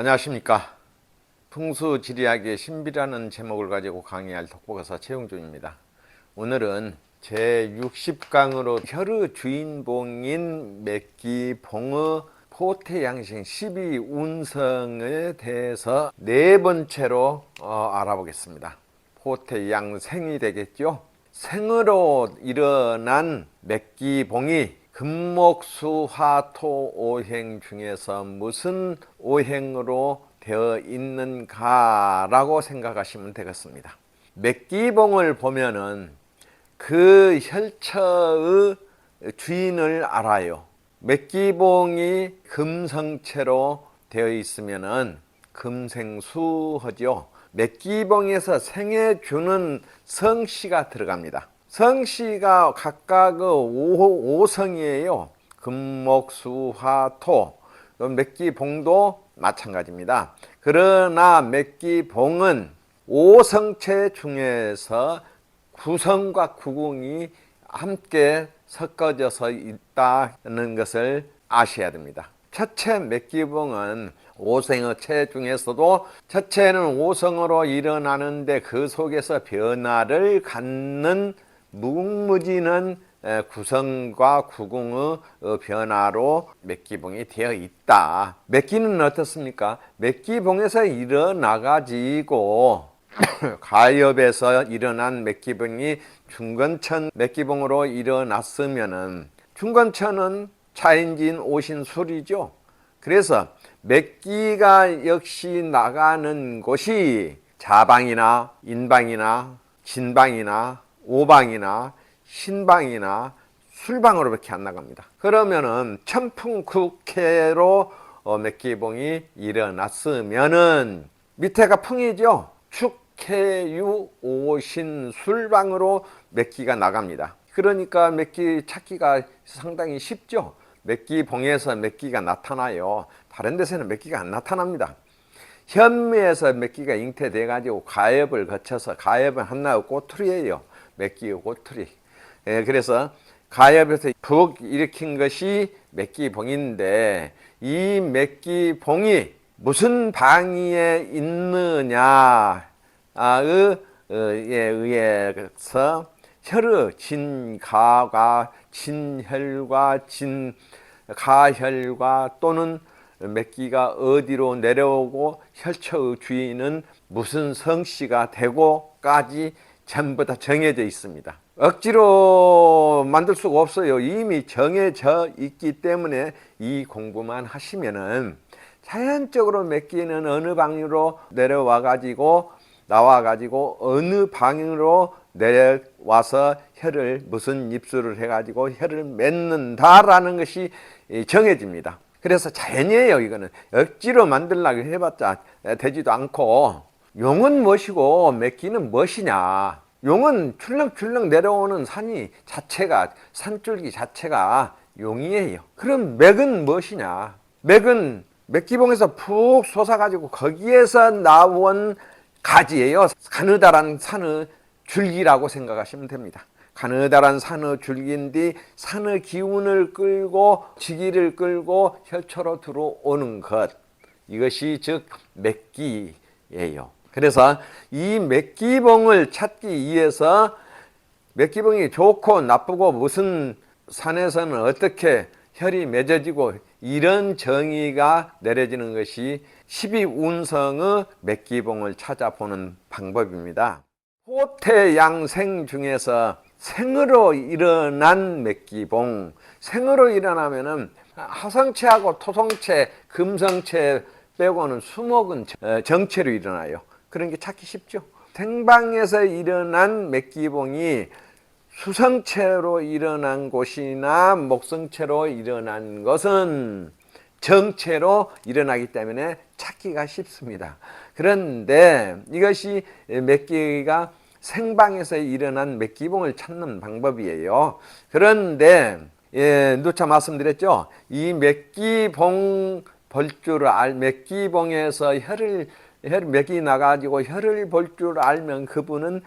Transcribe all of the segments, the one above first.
안녕하십니까. 풍수지리학의 신비라는 제목을 가지고 강의할 독보가사 최용준입니다. 오늘은 제60강으로 혈의 주인공인 맥기봉의 포태양생 12운성에 대해서 네 번째로 알아보겠습니다. 포태양생이 되겠죠. 생으로 일어난 맥기봉이 금목수화토 오행 중에서 무슨 오행으로 되어 있는가라고 생각하시면 되겠습니다. 맥기봉을 보면은 그 혈처의 주인을 알아요. 맥기봉이 금성체로 되어 있으면은 금생수하죠. 맥기봉에서 생에 주는 성씨가 들어갑니다. 성씨가 각각 5성이에요. 금목수화토. 맥기봉도 마찬가지입니다. 그러나 맥기봉은 5성체 중에서 구성과 구궁이 함께 섞어져서 있다는 것을 아셔야 됩니다. 첫째 맥기봉은 5성체 중에서도 첫째는 5성으로 일어나는데 그 속에서 변화를 갖는 무궁무진한 구성과 구궁의 변화로 맥기봉이 되어 있다. 맥기는 어떻습니까? 맥기봉에서 일어나가지고 가엽에서 일어난 맥기봉이 중건천 맥기봉으로 일어났으면은 중건천은 차인진 오신술이죠. 그래서 맥기가 역시 나가는 곳이 자방이나 인방이나 진방이나 오방이나 신방이나 술방으로밖에 안 나갑니다. 그러면은 천풍국해로 맥기봉이 일어났으면은 밑에가 풍이죠. 축해유 오신 술방으로 맥기가 나갑니다. 그러니까 맥기 찾기가 상당히 쉽죠. 맥기봉에서 맥기가 나타나요. 다른 데서는 맥기가 안 나타납니다. 현미에서 맥기가 잉태돼 가지고 가엽을 거쳐서, 가엽은 한나의 꼬투리예요. 맥기의 꼬투리. 그래서 가엽에서 푹 일으킨 것이 맥기봉인데, 이 맥기봉이 무슨 방위에 있느냐에 의해서 혈의 진가가 진혈과 진가혈과 또는 맥기가 어디로 내려오고 혈처의 주인은 무슨 성씨가 되고까지 전부 다 정해져 있습니다. 억지로 만들 수가 없어요. 이미 정해져 있기 때문에 이 공부만 하시면은 자연적으로 맥기는 어느 방향으로 내려와 가지고 나와 가지고 어느 방향으로 내려와서 혈을 무슨 입술을 해 가지고 혈을 맺는다라는 것이 정해집니다. 그래서 자연이에요. 이거는 억지로 만들려고 해봤자 되지도 않고. 용은 무엇이고 맥기는 무엇이냐. 용은 출렁출렁 내려오는 산이 자체가, 산줄기 자체가 용이에요. 그럼 맥은 무엇이냐. 맥은 맥기봉에서 푹 솟아가지고 거기에서 나온 가지예요. 가느다란 산의 줄기라고 생각하시면 됩니다. 가느다란 산의 줄기인데 산의 기운을 끌고 지기를 끌고 혈초로 들어오는 것, 이것이 즉 맥기예요. 그래서 이 맥기봉을 찾기 위해서 맥기봉이 좋고 나쁘고 무슨 산에서는 어떻게 혈이 맺어지고 이런 정의가 내려지는 것이 12운성의 맥기봉을 찾아보는 방법입니다. 포태양생 중에서 생으로 일어난 맥기봉, 생으로 일어나면은 화성체하고 토성체, 금성체 빼고는 수목은 정체로 일어나요. 그런 게 찾기 쉽죠. 생방에서 일어난 맥기봉이 수성체로 일어난 곳이나 목성체로 일어난 것은 정체로 일어나기 때문에 찾기가 쉽습니다. 그런데 이것이 맥기가 생방에서 일어난 맥기봉을 찾는 방법이에요. 그런데 누차 말씀드렸죠. 이 맥기봉 볼 줄 맥기봉에서 맥이 나가지고 혈을 볼 줄 알면 그분은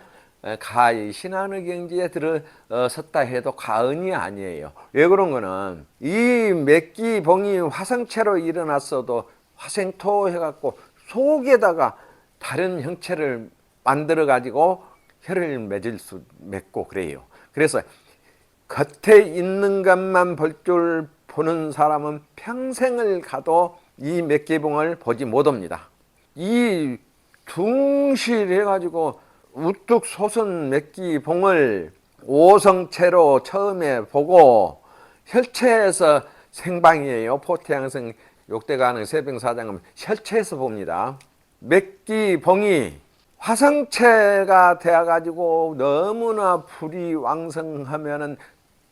가히 신안의 경지에 들어섰다 해도 과언이 아니에요. 왜 그런 거는 이 맥기봉이 화성체로 일어났어도 화생토 해갖고 속에다가 다른 형체를 만들어 가지고 혀를 맺고 그래요. 그래서 겉에 있는 것만 볼 줄 보는 사람은 평생을 가도 이 맥기봉을 보지 못합니다. 이 둥실해 가지고 우뚝 솟은 맥기봉을 오성체로 처음에 보고 혈체에서 생방이에요. 포태양성 욕대가능 세병사장은 혈체에서 봅니다. 맥기봉이 화성체가 되어가지고 너무나 불이 왕성하면은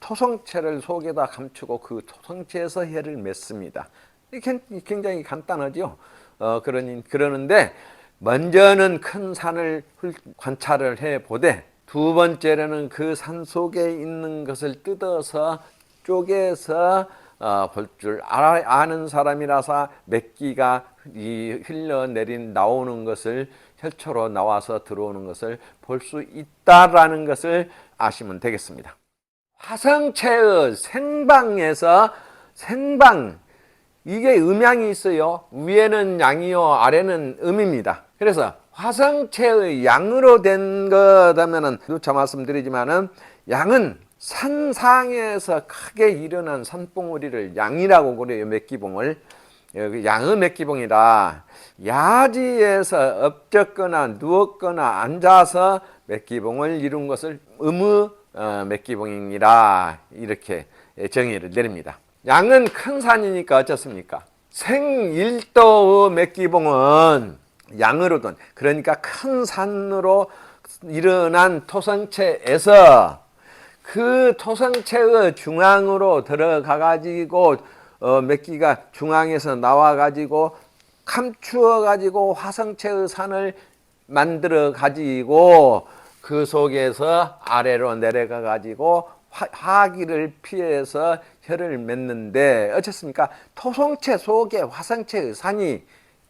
토성체를 속에다 감추고 그 토성체에서 혀를 맺습니다. 굉장히 간단하죠. 그러는데 먼저는 큰 산을 관찰을 해 보되 두 번째로는 그 산 속에 있는 것을 뜯어서 쪼개서 볼 줄 아는 사람이라서 맥기가 이 흘러내린 나오는 것을 혈초로 나와서 들어오는 것을 볼 수 있다라는 것을 아시면 되겠습니다. 화성체의 생방에서 생방 이게 음양이 있어요. 위에는 양이요 아래는 음입니다. 그래서 화성체의 양으로 된 거라면은 누차 말씀드리지만은 양은 산상에서 크게 일어난 산봉우리를 양이라고 그래요. 맥기봉을 양의 맥기봉이라 야지에서 엎졌거나 누웠거나 앉아서 맥기봉을 이룬 것을 음의 맥기봉이라 이렇게 정의를 내립니다. 양은 큰 산이니까 어떻습니까? 생일도의 맥기봉은 양으로 된 그러니까 큰 산으로 일어난 토성체에서 그 토성체의 중앙으로 들어가 가지고 맥기가 중앙에서 나와 가지고 감추어 가지고 화성체의 산을 만들어 가지고 그 속에서 아래로 내려가 가지고 화기를 피해서 혀를 맺는데 어쨌습니까? 토성체 속에 화성체의 산이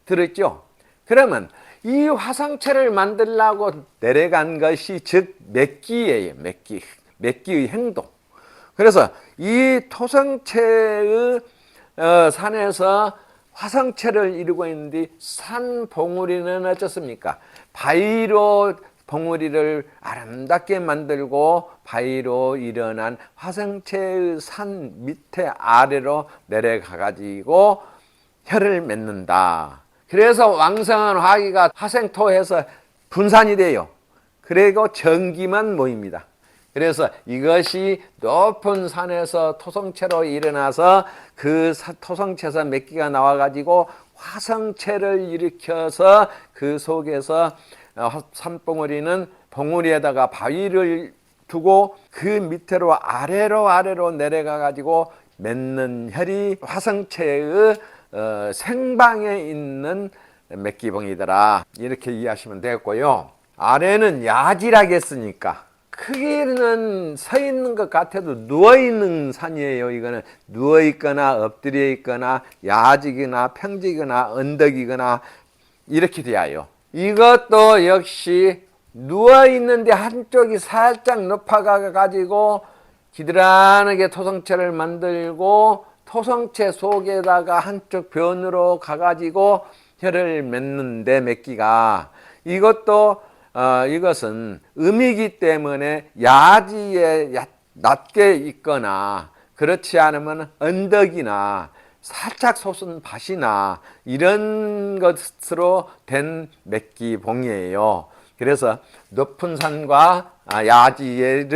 들었죠. 그러면 이 화성체를 만들려고 내려간 것이 즉 맥기예요. 맥기의 행동. 그래서 이 토성체의 산에서 화성체를 이루고 있는데 산 봉우리는 어떻습니까? 바위로 봉우리를 아름답게 만들고 바위로 일어난 화성체의 산 밑에 아래로 내려가 가지고 혀를 맺는다. 그래서 왕성한 화기가 화생토해서 분산이 돼요. 그리고 전기만 모입니다. 그래서 이것이 높은 산에서 토성체로 일어나서 그 토성체에서 맥기가 나와가지고 화성체를 일으켜서 그 속에서 산봉우리는 봉우리에다가 바위를 두고 그 밑으로 아래로 내려가 가지고 맺는 혈이 화성체의 생방에 있는 맥기봉이더라. 이렇게 이해하시면 되겠고요. 아래는 야지라겠으니까 크기는 서 있는 것 같아도 누워 있는 산이에요. 이거는 누워 있거나 엎드려 있거나 야지거나 평지거나 언덕이거나 이렇게 되어요. 이것도 역시 누워 있는데 한쪽이 살짝 높아가 가지고 기드란하게 토성체를 만들고 토성체 속에다가 한쪽 변으로 가 가지고 혀를 맺는데 맥기가 이것은 음이기 때문에 야지에 낮게 있거나 그렇지 않으면 언덕이나 살짝 솟은 밭이나 이런 것으로 된 맥기봉이에요. 그래서 높은 산과 야지에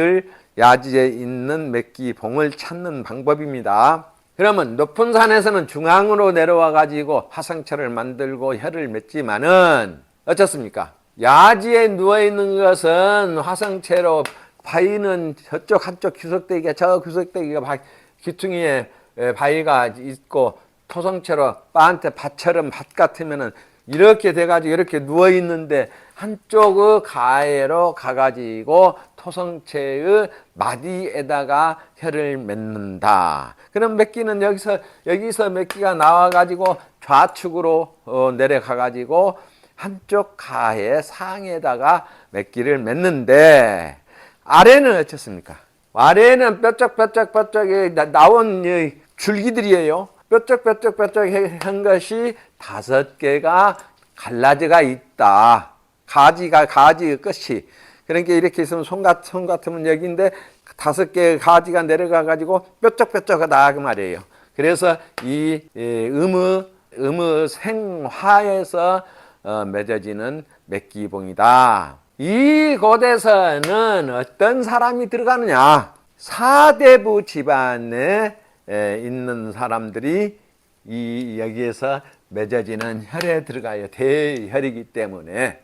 있는 맥기봉을 찾는 방법입니다. 그러면 높은 산에서는 중앙으로 내려와 가지고 화성체를 만들고 혀를 맺지만은 어떻습니까? 야지에 누워있는 것은 화성체로 바위는 저쪽 한쪽 귀석대기가 저 귀석대기가 귀퉁이에 바위가 있고 토성체로 빤테 밭처럼 밭 같으면은 이렇게 돼가지고 이렇게 누워있는데 한쪽의 가해로 가가지고 토성체의 마디에다가 혀를 맺는다. 그럼 맥기는 여기서 맥기가 나와가지고 좌측으로 내려가가지고 한쪽 가해 상에다가 맥기를 맺는데 아래는 어떻습니까? 아래는 뾰족뾰족이 나온 줄기들이에요. 뾰족뾰족한 것이 5개가 갈라져가 있다. 가지의 끝이. 그러니까 이렇게 있으면 손 같으면 여기인데 5개의 가지가 내려가 가지고 뾰족뾰족하다 그 말이에요. 그래서 이 음의생화에서 맺어지는 맥기봉이다. 이 곳에서는 어떤 사람이 들어가느냐? 사대부 집안에 있는 사람들이 여기에서 맺어지는 혈에 들어가요. 대혈이기 때문에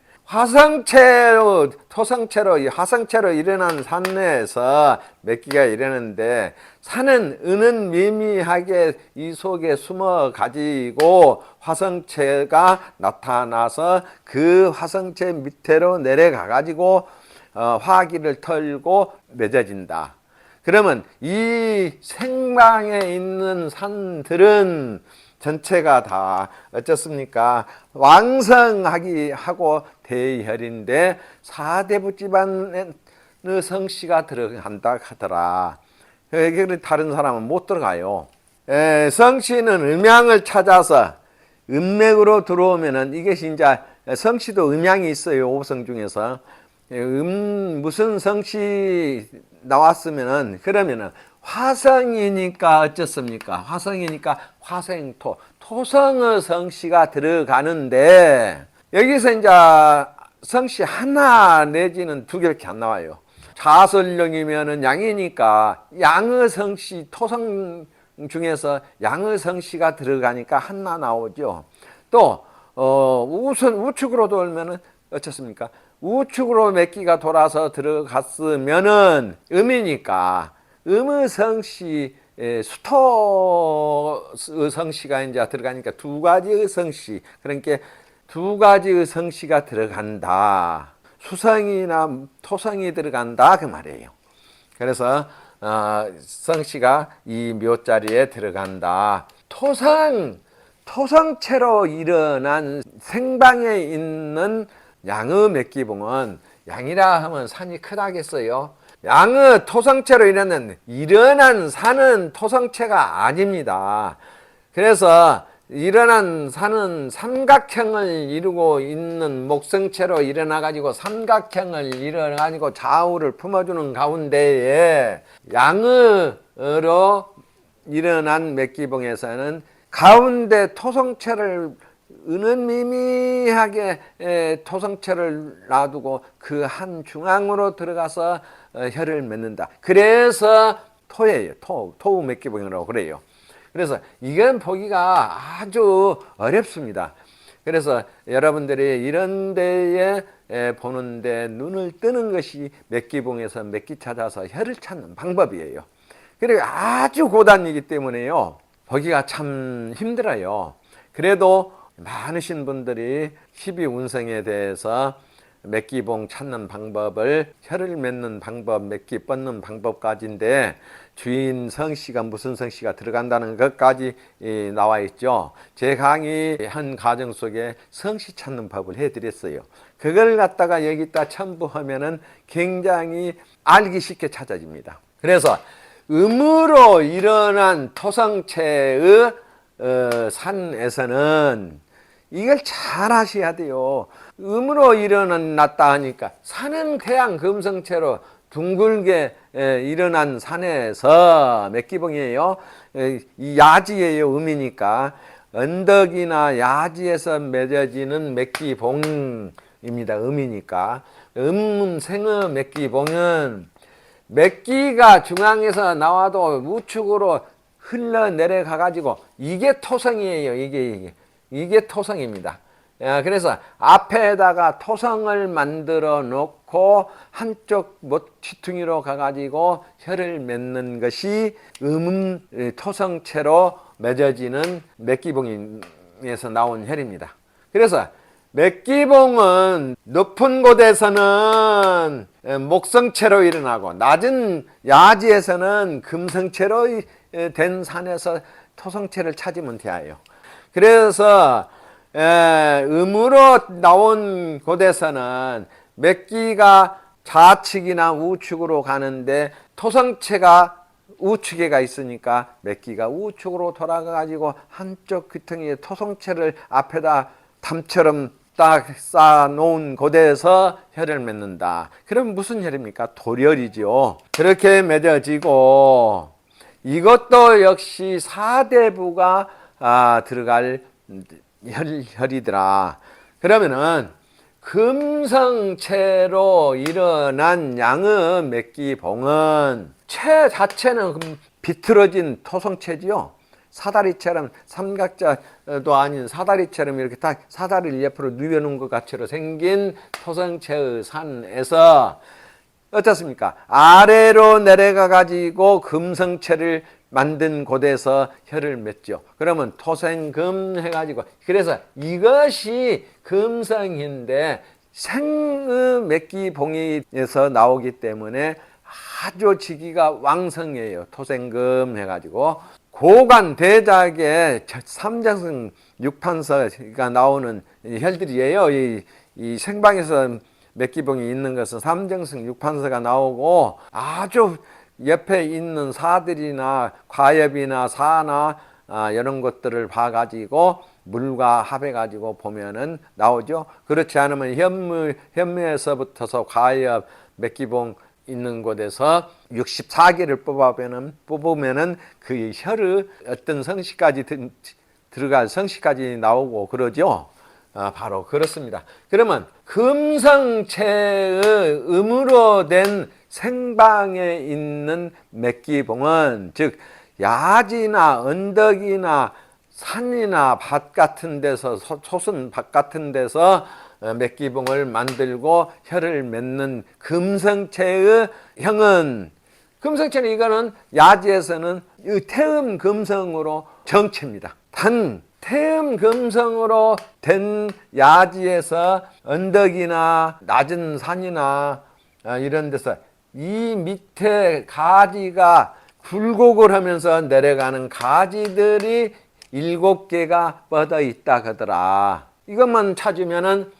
토성체로 일어난 산내에서 맥기가 일어나는데, 산은 은은 미미하게 이 속에 숨어 가지고 화성체가 나타나서 그 화성체 밑으로 내려가 가지고 화기를 털고 맺어진다. 그러면 이 생방에 있는 산들은 전체가 다 어쩌습니까? 왕성하기 하고 대혈인데 사대부 집안의 성씨가 들어간다 하더라. 다른 사람은 못 들어가요. 성씨는 음양을 찾아서 음맥으로 들어오면은, 이것이 이제 성씨도 음양이 있어요. 5성 중에서. 무슨 성씨 나왔으면은, 그러면은 화성이니까 어쩌습니까? 화성이니까 화생토, 토성의 성씨가 들어가는데, 여기서 이제 성씨 하나 내지는 2개밖에 안 나와요. 자설령이면은 양이니까 양의 성씨, 토성 중에서 양의 성씨가 들어가니까 하나 나오죠. 또 우측으로 돌면은 어떻습니까? 우측으로 맥기가 돌아서 들어갔으면은 음이니까 음의 성씨, 수토의 성씨가 이제 들어가니까 2가지의 성씨, 그러니까 2가지의 성씨가 들어간다. 수성이나 토성이 들어간다 그 말이에요. 그래서 성씨가 이 묘자리에 들어간다. 토성체로 일어난 생방에 있는 양의 맥기봉은, 양이라 하면 산이 크다겠어요. 양의 토성체로 일어난 산은 토성체가 아닙니다. 그래서 일어난 산은 삼각형을 이루고 있는 목성체로 일어나 가지고 삼각형을 일어나 가지고 좌우를 품어주는 가운데에 양으로 일어난 맥기봉에서는 가운데 토성체를 은은 미미하게 토성체를 놔두고 그 한 중앙으로 들어가서 혈을 맺는다. 그래서 토예요. 토우 맥기봉이라고 그래요. 그래서 이건 보기가 아주 어렵습니다. 그래서 여러분들이 이런 데에 보는데 눈을 뜨는 것이 맥기봉에서 맥기 찾아서 혈을 찾는 방법이에요. 그리고 아주 고단이기 때문에요, 보기가 참 힘들어요. 그래도 많으신 분들이 12운성에 대해서 맥기봉 찾는 방법을, 혈을 맺는 방법, 맥기 뻗는 방법까지인데, 주인 성씨가 무슨 성씨가 들어간다는 것까지 나와 있죠. 제 강의 한 과정 속에 성씨 찾는 법을 해드렸어요. 그걸 갖다가 여기다 첨부하면은 굉장히 알기 쉽게 찾아집니다. 그래서 음으로 일어난 토성체의 산에서는 이걸 잘 아셔야 돼요. 음으로 일어났다 하니까 산은 그냥 금성체로 둥글게 일어난 산에서 맥기봉이에요. 이 야지예요. 음이니까 언덕이나 야지에서 맺어지는 맥기봉입니다. 음이니까. 음생의 맥기봉은 맥기가 중앙에서 나와도 우측으로 흘러내려가 가지고 이게 토성이에요. 이게 토성입니다. 그래서 앞에다가 토성을 만들어 놓고 한쪽 모치퉁이로 가가지고 혈을 맺는 것이 토성체로 맺어지는 맥기봉에서 나온 혈입니다. 그래서 맥기봉은 높은 곳에서는 목성체로 일어나고 낮은 야지에서는 금성체로 된 산에서 토성체를 찾으면 돼요. 그래서 음으로 나온 곳에서는 맥기가 좌측이나 우측으로 가는데 토성체가 우측에가 있으니까 맥기가 우측으로 돌아가 가지고 한쪽 귀퉁이에 토성체를 앞에다 담처럼 딱 쌓아 놓은 곳에서 혈을 맺는다. 그럼 무슨 혈입니까? 도렬이죠. 그렇게 맺어지고 이것도 역시 사대부가 들어갈 혈이더라. 그러면은 금성체로 일어난 양의 맥기봉은 체 자체는 비틀어진 토성체지요. 사다리처럼 삼각자도 아닌 사다리처럼 이렇게 딱 사다리를 옆으로 누워놓은 것 같이로 생긴 토성체의 산에서 어떻습니까? 아래로 내려가 가지고 금성체를 만든 곳에서 혈을 맺죠. 그러면 토생금 해가지고 그래서 이것이 금성인데 생의 맥기봉에서 나오기 때문에 아주 지기가 왕성해요. 토생금 해가지고 고관 대작의 삼정승 육판서가 나오는 혈들이에요. 이 생방에서 맥기봉이 있는 것은 삼정승 육판서가 나오고 아주 옆에 있는 사들이나 과엽이나 사나 이런 것들을 봐가지고 물과 합해가지고 보면은 나오죠. 그렇지 않으면 현무에서부터서 과엽, 맥기봉 있는 곳에서 64개를 뽑으면은 그 혈의 어떤 성씨까지 들어갈 성씨까지 나오고 그러죠. 바로 그렇습니다. 그러면 금성체의 음으로 된 생방에 있는 맥기봉은 즉 야지나 언덕이나 산이나 밭 같은 데서 솟은 밭 같은 데서 맥기봉을 만들고 혈을 맺는 금성체의 형은 금성체는 이거는 야지에서는 태음 금성으로 정체입니다. 단 태음 금성으로 된 야지에서 언덕이나 낮은 산이나 이런 데서 이 밑에 가지가 굴곡을 하면서 내려가는 가지들이 7개가 뻗어 있다 하더라. 이것만 찾으면은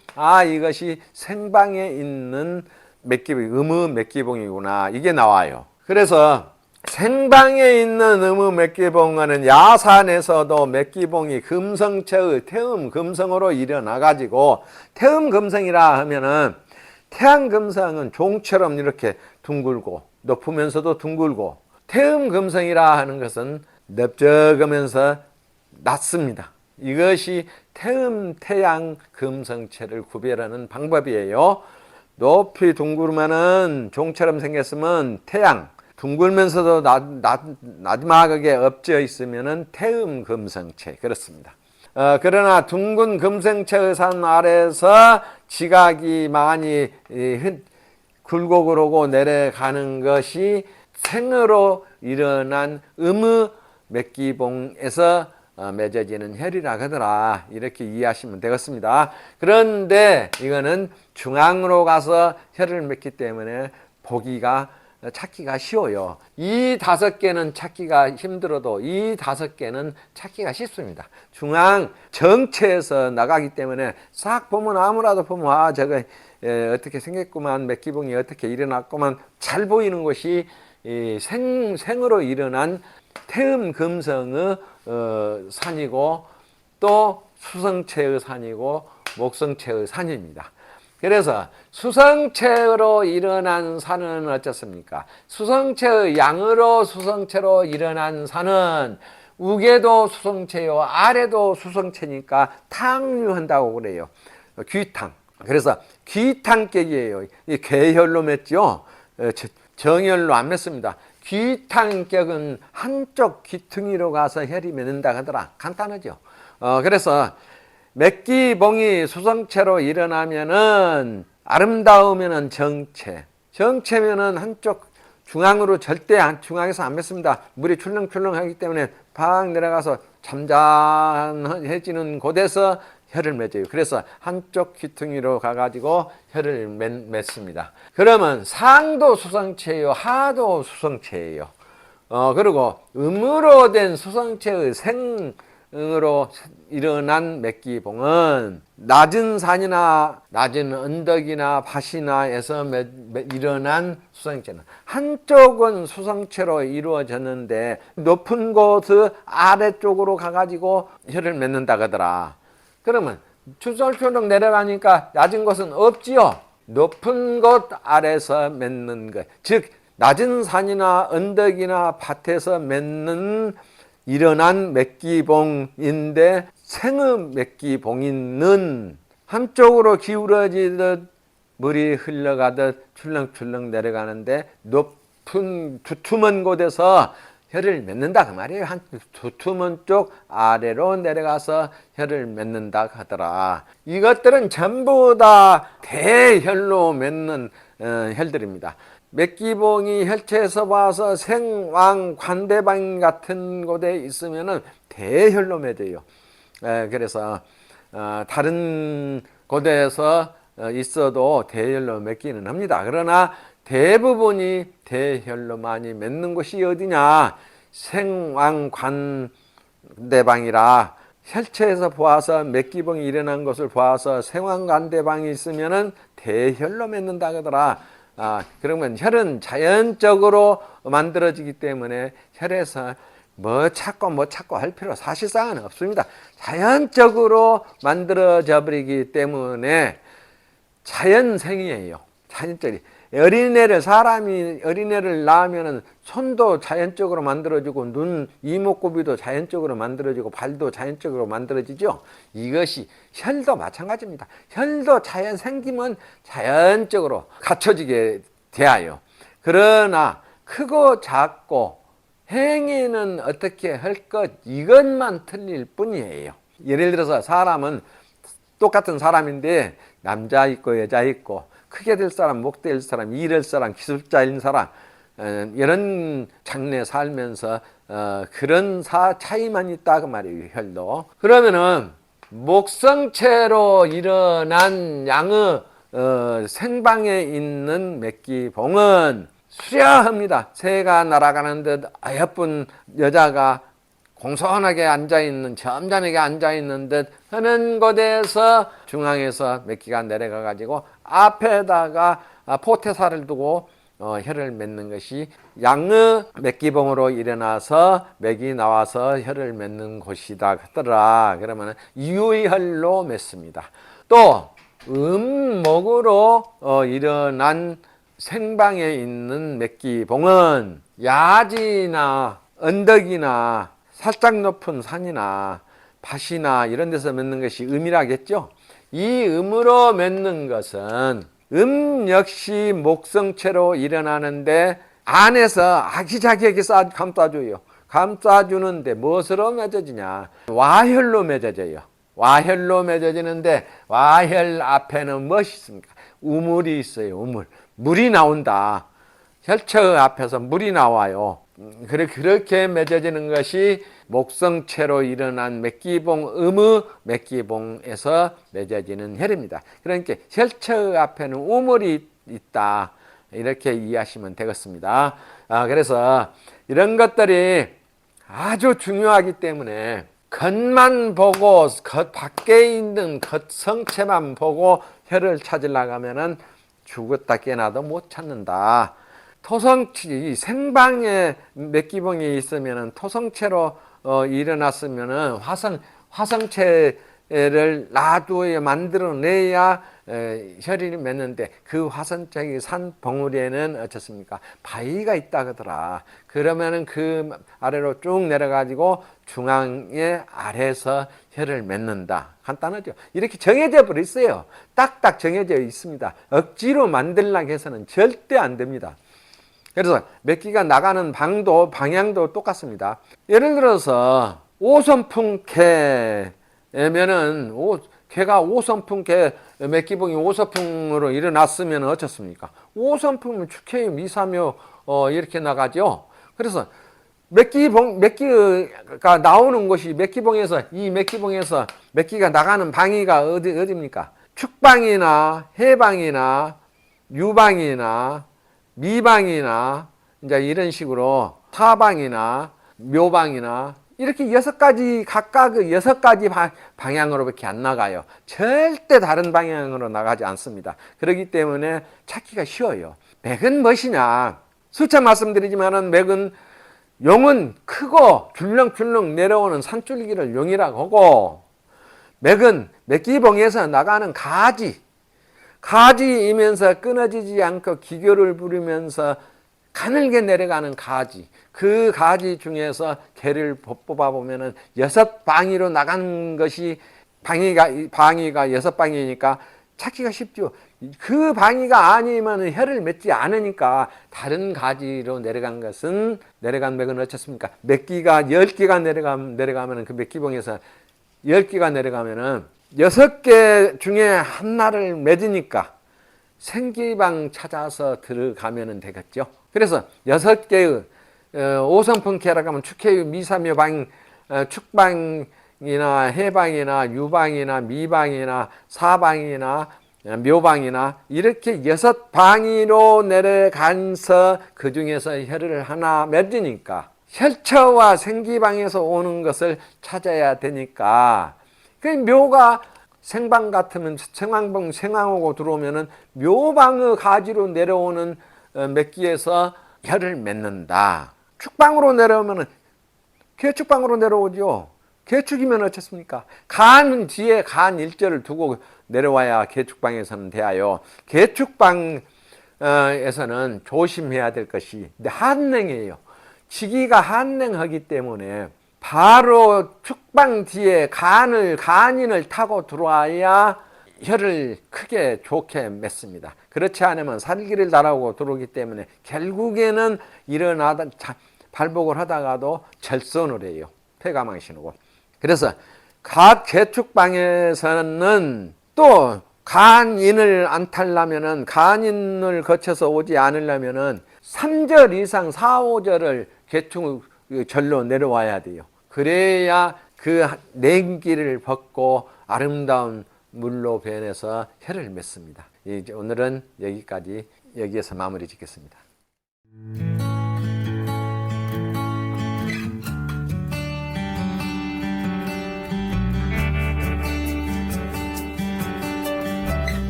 이것이 생방에 있는 맥기봉, 음의 맥기봉이구나 이게 나와요. 그래서 생방에 있는 음의 맥기봉은 야산에서도 맥기봉이 금성체의 태음 금성으로 일어나 가지고 태음 금성이라 하면은 태양 금성은 종처럼 이렇게 둥글고 높으면서도 둥글고 태음 금성이라 하는 것은 넓적하면서 낮습니다. 이것이 태음 태양 금성체를 구별하는 방법이에요. 높이 둥글면은 종처럼 생겼으면 태양, 둥글면서도 나지막하게 엎져 있으면은 태음 금성체 그렇습니다. 그러나 둥근 금성체의 산 아래에서 지각이 많이 굴곡을 오고 내려가는 것이 생으로 일어난 음의 맥기봉에서 맺어지는 혈이라 하더라. 이렇게 이해하시면 되겠습니다. 그런데 이거는 중앙으로 가서 혈을 맺기 때문에 보기가 찾기가 쉬워요. 이 5개는 찾기가 힘들어도 이 5개는 찾기가 쉽습니다. 중앙 정체에서 나가기 때문에 싹 보면 아무라도 보면 저거 어떻게 생겼구만 맥기봉이 어떻게 일어났구만 잘 보이는 것이 생으로 일어난 태음 금성의 산이고 또 수성체의 산이고 목성체의 산입니다. 그래서 수성체로 일어난 산은 어떻습니까? 수성체의 양으로 수성체로 일어난 산은 우계도 수성체요 아래도 수성체니까 탕류한다고 그래요. 귀탕. 그래서 귀탕격이에요. 이 계혈로 맺죠. 정혈로 안 맺습니다. 귀탕격은 한쪽 귀퉁이로 가서 혈이 맺는다 하더라. 간단하죠. 그래서 맥기봉이 수성체로 일어나면은 아름다우면은 정체면은 한쪽 중앙으로 절대 중앙에서 안 맺습니다. 물이 출렁출렁하기 때문에 팍 내려가서 잠잠해지는 곳에서 혈을 맺어요. 그래서 한쪽 귀퉁이로 가가지고 혈을 맺습니다. 그러면 상도 수성체요, 하도 수성체예요. 그리고 음으로 된 수성체의 생으로 일어난 맥기봉은 낮은 산이나 낮은 언덕이나 밭이나에서 일어난 수성체는 한쪽은 수성체로 이루어졌는데 높은 곳의 아래쪽으로 가가지고 혀를 맺는다 하더라. 그러면 추설초록 내려가니까 낮은 곳은 없지요. 높은 곳 아래서 맺는 것, 즉 낮은 산이나 언덕이나 밭에서 맺는 일어난 맥기봉인데 생의 맥기봉이는 한쪽으로 기울어지듯 물이 흘러가듯 출렁출렁 내려가는데 높은 두툼한 곳에서 혀를 맺는다 그 말이에요. 한 두툼한 쪽 아래로 내려가서 혀를 맺는다 하더라. 이것들은 전부 다 대혈로 맺는 혈들입니다. 맥기봉이 혈체에서 봐서 생왕 관대방 같은 곳에 있으면은 대혈로 맺어요. 그래서 다른 곳에서 있어도 대혈로 맺기는 합니다. 그러나 대부분이 대혈로 많이 맺는 곳이 어디냐? 생왕 관대방이라 혈체에서 보아서 맥기봉이 일어난 것을 보아서 생왕 관대방이 있으면은 대혈로 맺는다 그러더라. 그러면 혈은 자연적으로 만들어지기 때문에 혈에서 뭐 찾고 할 필요 사실상은 없습니다. 자연적으로 만들어져 버리기 때문에 자연생이에요. 자연적이. 사람이 어린애를 낳으면은 손도 자연적으로 만들어지고 눈, 이목구비도 자연적으로 만들어지고 발도 자연적으로 만들어지죠. 이것이 혈도 마찬가지입니다. 혈도 생기면 자연적으로 갖춰지게 돼요. 그러나 크고 작고 행위는 어떻게 할 것 이것만 틀릴 뿐이에요. 예를 들어서 사람은 똑같은 사람인데 남자 있고 여자 있고 크게 될 사람, 못 될 사람, 일할 사람, 기술자인 사람 이런 장래 살면서 그런 차이만 있다 그 말이에요. 혈도. 그러면은 목성체로 일어난 양의 생방에 있는 맥기봉은 수려합니다. 새가 날아가는 듯 예쁜 여자가 공손하게 앉아있는, 점잖게 앉아있는 듯 하는 곳에서 중앙에서 맥기가 내려가 가지고 앞에다가 포태사를 두고 혀를 맺는 것이 양의 맥기봉으로 일어나서 맥이 나와서 혀를 맺는 곳이다 하더라. 그러면 유혈로 맺습니다. 또 음목으로 일어난 생방에 있는 맥기봉은 야지나 언덕이나 살짝 높은 산이나 밭이나 이런 데서 맺는 것이 음이라겠죠. 이 음으로 맺는 것은 역시 목성체로 일어나는데 안에서 아기자기하게 감싸줘요. 감싸주는데 무엇으로 맺어지냐? 와혈로 맺어져요. 와혈로 맺어지는데 와혈 앞에는 무엇이 있습니까? 우물이 있어요. 우물. 물이 나온다. 혈처 앞에서 물이 나와요. 그렇게 맺어지는 것이 목성체로 일어난 맥기봉, 음의 맥기봉에서 맺어지는 혈입니다. 그러니까 혈처 앞에는 우물이 있다. 이렇게 이해하시면 되겠습니다. 그래서 이런 것들이 아주 중요하기 때문에 겉만 보고 겉 밖에 있는 겉성체만 보고 혈을 찾으려고 하면은 죽었다 깨나도 못 찾는다. 생방에 맥기봉이 있으면은 토성체로 일어났으면은 화성체를 놔두어 만들어내야 혈이 맺는데 그 화성체의 산 봉우리에는 어떻습니까? 바위가 있다 그러더라. 그러면은 그 아래로 쭉 내려가지고 중앙에 아래서 혈을 맺는다. 간단하죠. 이렇게 정해져 버려 있어요. 딱딱 정해져 있습니다. 억지로 만들려고 해서는 절대 안 됩니다. 그래서 맥기가 나가는 방향도 똑같습니다. 예를 들어서 오선풍개면은 개가 오선풍개 맥기봉이 오선풍으로 일어났으면 어떻습니까? 오선풍은 축해요 미사묘 이렇게 나가죠. 그래서 맥기가 나오는 곳이 이 맥기봉에서 맥기가 나가는 방위가 어디입니까? 축방이나 해방이나 유방이나 미방이나 이제 이런 식으로 사방이나 묘방이나 이렇게 6가지 각각 6가지 방향으로밖에 안 나가요. 절대 다른 방향으로 나가지 않습니다. 그렇기 때문에 찾기가 쉬워요. 맥은 무엇이냐? 수차 말씀드리지만은 맥은 용은 크고 줄렁줄렁 내려오는 산줄기를 용이라고 하고, 맥은 맥기봉에서 나가는 가지이면서 끊어지지 않고 기교를 부리면서 가늘게 내려가는 가지, 그 가지 중에서 개를 뽑아 보면은 6방위로 나간 것이 방위가 6방위니까 찾기가 쉽죠. 그 방위가 아니면 혀를 맺지 않으니까 다른 가지로 내려간 것은, 내려간 맥은 어떻습니까? 맥기가 10개가 내려가면은 그 맥기봉에서 10개가 내려가면은 6개 중에 하나를 맺으니까 생기방 찾아서 들어가면 되겠죠. 그래서 6개의 오성풍케라고 하면 축해의 미삼여방, 축방이나 해방이나 유방이나 미방이나 사방이나 묘방이나 이렇게 6방위로 내려가서 그 중에서 혀를 하나 맺으니까 혈처와 생기방에서 오는 것을 찾아야 되니까, 그 묘가 생방 같으면 생황봉 생황하고 들어오면은 묘방의 가지로 내려오는 맥기에서 혀를 맺는다. 축방으로 내려오면은 개축방으로 내려오죠. 개축이면 어떻습니까? 간 뒤에 간 일절을 두고 내려와야 개축방에서는 돼요. 개축방에서는 조심해야 될 것이 한냉이에요. 치기가 한냉하기 때문에 바로 축방 뒤에 간인을 타고 들어와야 혀를 크게 좋게 맺습니다. 그렇지 않으면 살기를 달하고 들어오기 때문에 결국에는 일어나다 발복을 하다가도 절선을 해요. 폐가망신하고. 그래서 각 개축방에서는 또 간인을 안 타려면은, 간인을 거쳐서 오지 않으려면은 3절 이상 4, 5절을 개축절로 내려와야 돼요. 그래야 그 냉기를 벗고 아름다운 물로 변해서 혀를 맺습니다. 오늘은 여기까지, 여기에서 마무리 짓겠습니다.